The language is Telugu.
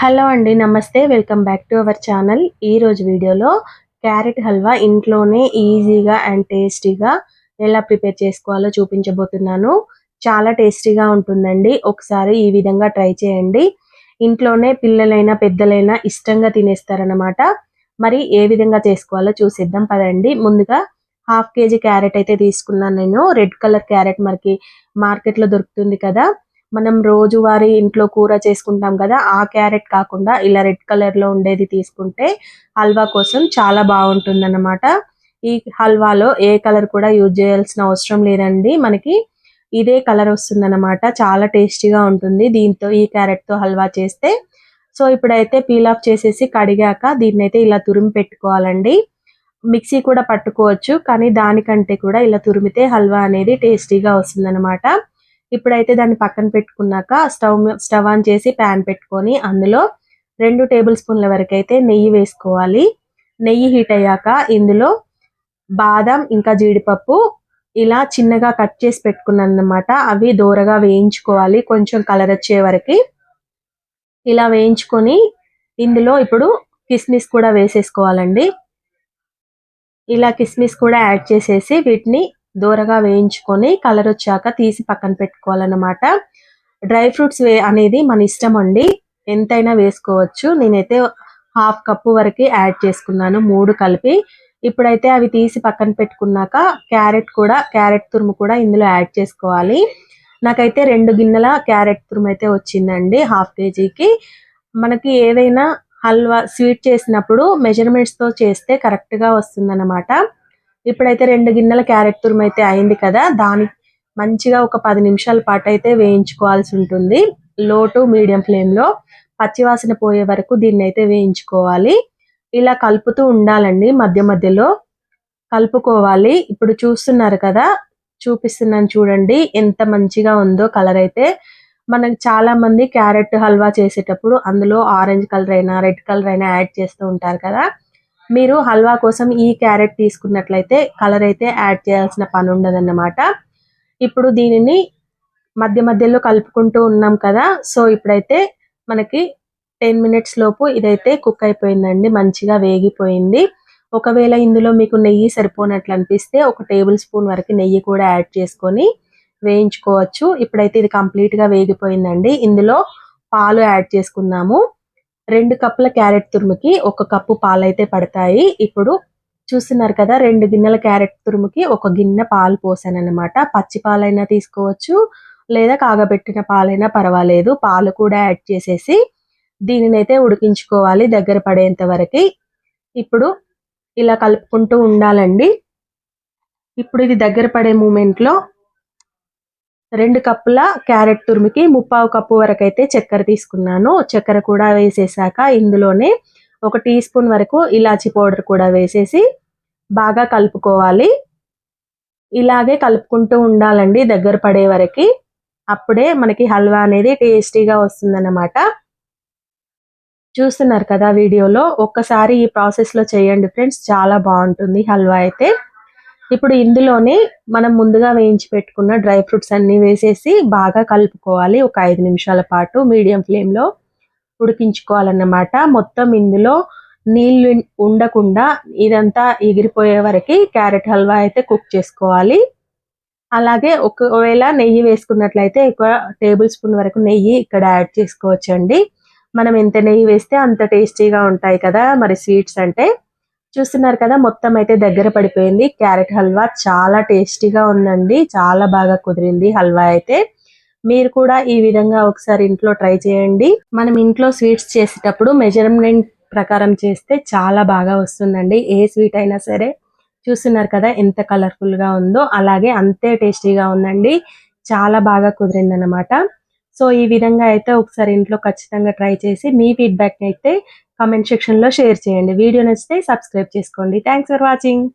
హలో అండి, నమస్తే. Welcome back to our channel. ఈరోజు వీడియోలో క్యారెట్ హల్వా ఇంట్లోనే ఈజీగా అండ్ టేస్టీగా ఎలా ప్రిపేర్ చేసుకోవాలో చూపించబోతున్నాను. చాలా టేస్టీగా ఉంటుందండి. ఒకసారి ఈ విధంగా ట్రై చేయండి. ఇంట్లోనే పిల్లలైనా పెద్దలైనా ఇష్టంగా తినేస్తారనమాట. మరి ఏ విధంగా చేసుకోవాలో చూసేద్దాం పదండి. ముందుగా హాఫ్ కేజీ క్యారెట్ అయితే తీసుకున్నాను నేను. రెడ్ కలర్ క్యారెట్ మనకి మార్కెట్లో దొరుకుతుంది కదా. మనం రోజువారీ ఇంట్లో కూర చేసుకుంటాం కదా, ఆ క్యారెట్ కాకుండా ఇలా రెడ్ కలర్లో ఉండేది తీసుకుంటే హల్వా కోసం చాలా బాగుంటుందన్నమాట. ఈ హల్వాలో ఏ కలర్ కూడా యూజ్ చేయాల్సిన అవసరం లేదండి. మనకి ఇదే కలర్ వస్తుందన్నమాట. చాలా టేస్టీగా ఉంటుంది దీంతో, ఈ క్యారెట్తో హల్వా చేస్తే. సో ఇప్పుడైతే పీల్ ఆఫ్ చేసేసి కడిగాక దీన్నైతే ఇలా తురిమి పెట్టుకోవాలండి. మిక్సీ కూడా పట్టుకోవచ్చు, కానీ దానికంటే కూడా ఇలా తురిమితే హల్వా అనేది టేస్టీగా వస్తుందన్నమాట. ఇప్పుడైతే దాన్ని పక్కన పెట్టుకున్నాక స్టవ్ ఆన్ చేసి ప్యాన్ పెట్టుకొని అందులో 2 టేబుల్ స్పూన్ల వరకు అయితే నెయ్యి వేసుకోవాలి. నెయ్యి హీట్ అయ్యాక ఇందులో బాదం ఇంకా జీడిపప్పు ఇలా చిన్నగా కట్ చేసి పెట్టుకున్నాను అన్నమాట. అవి దోరగా వేయించుకోవాలి కొంచెం కలర్ వచ్చే వరకు. ఇలా వేయించుకొని ఇందులో ఇప్పుడు కిస్మిస్ కూడా వేసేసుకోవాలండి. ఇలా కిస్మిస్ కూడా యాడ్ చేసేసి వీటిని దూరగా వేయించుకొని కలర్ వచ్చాక తీసి పక్కన పెట్టుకోవాలన్నమాట. డ్రై ఫ్రూట్స్ అనేది మన ఇష్టం అండి, ఎంతైనా వేసుకోవచ్చు. నేనైతే హాఫ్ కప్పు వరకు యాడ్ చేసుకున్నాను 3 కలిపి. ఇప్పుడైతే అవి తీసి పక్కన పెట్టుకున్నాక క్యారెట్ తురుము కూడా ఇందులో యాడ్ చేసుకోవాలి. నాకైతే 2 గిన్నెల క్యారెట్ తురుము అయితే వచ్చిందండి హాఫ్ కేజీకి. మనకి ఏదైనా హల్వా స్వీట్ చేసినప్పుడు మెజర్మెంట్స్తో చేస్తే కరెక్ట్గా వస్తుందన్నమాట. ఇప్పుడైతే 2 గిన్నెల క్యారెట్ తురుము అయితే అయింది కదా, దాని మంచిగా ఒక 10 నిమిషాల పాటు అయితే వేయించుకోవాల్సి ఉంటుంది. లో టు మీడియం ఫ్లేమ్లో పచ్చివాసన పోయే వరకు దీన్ని అయితే వేయించుకోవాలి. ఇలా కలుపుతూ ఉండాలండి, మధ్య మధ్యలో కలుపుకోవాలి. ఇప్పుడు చూస్తున్నారు కదా, చూపిస్తున్నాను చూడండి ఎంత మంచిగా ఉందో కలర్ అయితే. మనకు చాలా మంది క్యారెట్ హల్వా చేసేటప్పుడు అందులో ఆరెంజ్ కలర్ అయినా రెడ్ కలర్ అయినా యాడ్ చేస్తూ ఉంటారు కదా. మీరు హల్వా కోసం ఈ క్యారెట్ తీసుకున్నట్లయితే కలర్ అయితే యాడ్ చేయాల్సిన పని ఉండదన్నమాట. ఇప్పుడు దీనిని మధ్య మధ్యలో కలుపుకుంటూ ఉన్నాం కదా. సో ఇప్పుడైతే మనకి 10 మినిట్స్ లోపు ఇదైతే కుక్ అయిపోయిందండి, మంచిగా వేగిపోయింది. ఒకవేళ ఇందులో మీకు నెయ్యి సరిపోనట్లు అనిపిస్తే 1 టేబుల్ స్పూన్ వరకు నెయ్యి కూడా యాడ్ చేసుకొని వేయించుకోవచ్చు. ఇప్పుడైతే ఇది కంప్లీట్గా వేగిపోయిందండి. ఇందులో పాలు యాడ్ చేసుకుందాము. 2 కప్పుల క్యారెట్ తురుముకి 1 కప్పు పాలైతే పడతాయి. ఇప్పుడు చూస్తున్నారు కదా, 2 గిన్నెల క్యారెట్ తురుముకి 1 గిన్నె పాలు పోసానన్నమాట. పచ్చి పాలైనా తీసుకోవచ్చు, లేదా కాగబెట్టిన పాలైనా పర్వాలేదు. పాలు కూడా యాడ్ చేసేసి దీనినైతే ఉడికించుకోవాలి దగ్గర పడేంత వరకు. ఇప్పుడు ఇలా కలుపుకుంటూ ఉండాలండి. ఇప్పుడు ఇది దగ్గర పడే మూమెంట్లో 2 కప్పుల క్యారెట్ తురుముకి 3/4 కప్పు వరకు అయితే చక్కెర తీసుకున్నాను. చక్కెర కూడా వేసేసాక ఇందులోనే 1 టీ స్పూన్ వరకు ఇలాచీ పౌడర్ కూడా వేసేసి బాగా కలుపుకోవాలి. ఇలాగే కలుపుకుంటూ ఉండాలండి దగ్గర పడే వరకు. అప్పుడే మనకి హల్వా అనేది టేస్టీగా వస్తుందన్నమాట. చూస్తున్నారు కదా వీడియోలో, ఒక్కసారి ఈ ప్రాసెస్లో చేయండి ఫ్రెండ్స్, చాలా బాగుంటుంది హల్వా అయితే. ఇప్పుడు ఇందులోనే మనం ముందుగా వేయించి పెట్టుకున్న డ్రై ఫ్రూట్స్ అన్ని వేసేసి బాగా కలుపుకోవాలి. ఒక 5 నిమిషాల పాటు మీడియం ఫ్లేమ్లో ఉడికించుకోవాలన్నమాట. మొత్తం ఇందులో నీళ్ళు ఉండకుండా ఇదంతా ఎగిరిపోయే వరకు క్యారెట్ హల్వా అయితే కుక్ చేసుకోవాలి. అలాగే ఒకవేళ నెయ్యి వేసుకున్నట్లయితే 1 టేబుల్ స్పూన్ వరకు నెయ్యి ఇక్కడ యాడ్ చేసుకోవచ్చండి. మనం ఎంత నెయ్యి వేస్తే అంత టేస్టీగా ఉంటాయి కదా మరి స్వీట్స్ అంటే. చూస్తున్నారు కదా, మొత్తం అయితే దగ్గర పడిపోయింది. క్యారెట్ హల్వా చాలా టేస్టీగా ఉందండి, చాలా బాగా కుదిరింది హల్వా అయితే. మీరు కూడా ఈ విధంగా ఒకసారి ఇంట్లో ట్రై చేయండి. మనం ఇంట్లో స్వీట్స్ చేసేటప్పుడు మెజర్మెంట్ ప్రకారం చేస్తే చాలా బాగా వస్తుందండి, ఏ స్వీట్ అయినా సరే. చూస్తున్నారు కదా ఎంత కలర్ఫుల్గా ఉందో, అలాగే అంతే టేస్టీగా ఉందండి. చాలా బాగా కుదిరిందనమాట. సో ఈ విధంగా అయితే ఒకసారి ఇంట్లో ఖచ్చితంగా ట్రై చేసి మీ ఫీడ్బ్యాక్ అయితే కామెంట్ సెక్షన్లో షేర్ చేయండి. వీడియో నచ్చితే సబ్స్క్రైబ్ చేసుకోండి. Thanks for watching.